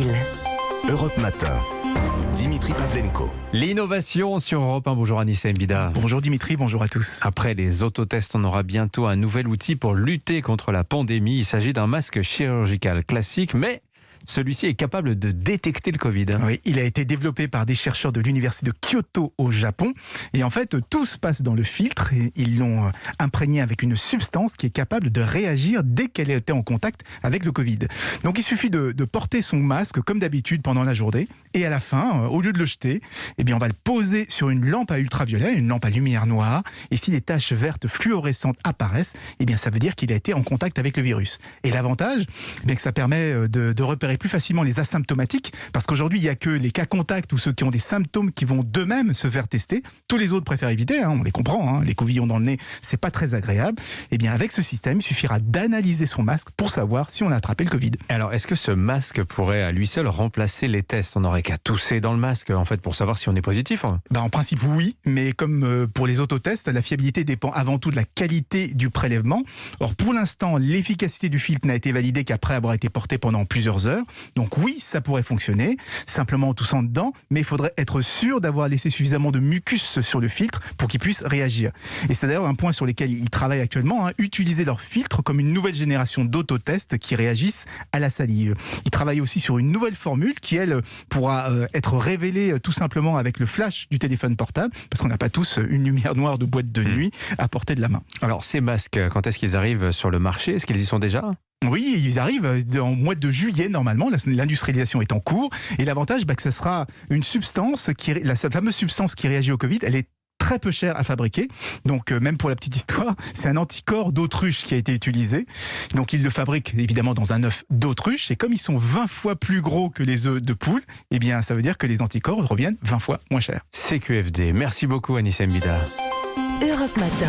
Essentiel. Europe Matin. Dimitri Pavlenko. L'innovation sur Europe 1. Bonjour Anissa Mbida. Bonjour Dimitri, bonjour à tous. Après les autotests, on aura bientôt un nouvel outil pour lutter contre la pandémie. Il s'agit d'un masque chirurgical classique, mais celui-ci est capable de détecter le Covid. Oui, il a été développé par des chercheurs de l'université de Kyoto au Japon. Et en fait, tout se passe dans le filtre. Et ils l'ont imprégné avec une substance qui est capable de réagir dès qu'elle était en contact avec le Covid. Donc il suffit de porter son masque comme d'habitude pendant la journée. Et à la fin, au lieu de le jeter, eh bien, on va le poser sur une lampe à ultraviolet, une lampe à lumière noire. Et si les taches vertes fluorescentes apparaissent, eh bien, ça veut dire qu'il a été en contact avec le virus. Et l'avantage, eh bien, que ça permet de repérer plus facilement les asymptomatiques, parce qu'aujourd'hui il n'y a que les cas contacts ou ceux qui ont des symptômes qui vont d'eux-mêmes se faire tester. Tous les autres préfèrent éviter, on les comprend, les couvillons dans le nez, c'est pas très agréable. Et bien avec ce système, il suffira d'analyser son masque pour savoir si on a attrapé le Covid. Alors est-ce que ce masque pourrait à lui seul remplacer les tests? On n'aurait qu'à tousser dans le masque en fait pour savoir si on est positif. En principe oui, mais comme pour les autotests, la fiabilité dépend avant tout de la qualité du prélèvement. Or pour l'instant, l'efficacité du filtre n'a été validée qu'après avoir été porté pendant plusieurs heures. Donc oui, ça pourrait fonctionner, simplement en toussant dedans, mais il faudrait être sûr d'avoir laissé suffisamment de mucus sur le filtre pour qu'il puisse réagir. Et c'est d'ailleurs un point sur lequel ils travaillent actuellement, utiliser leur filtre comme une nouvelle génération d'autotests qui réagissent à la salive. Ils travaillent aussi sur une nouvelle formule qui, elle, pourra être révélée tout simplement avec le flash du téléphone portable, parce qu'on n'a pas tous une lumière noire de boîte de nuit à portée de la main. Alors ces masques, quand est-ce qu'ils arrivent sur le marché? Est-ce qu'ils y sont déjà? Oui, ils arrivent en mois de juillet normalement, l'industrialisation est en cours, et l'avantage, que ce sera une substance, la fameuse substance qui réagit au Covid, elle est très peu chère à fabriquer, donc même pour la petite histoire, c'est un anticorps d'autruche qui a été utilisé, donc ils le fabriquent évidemment dans un œuf d'autruche, et comme ils sont 20 fois plus gros que les œufs de poule, eh bien ça veut dire que les anticorps reviennent 20 fois moins chers. CQFD, merci beaucoup Anissa Mbida. Europe Matin.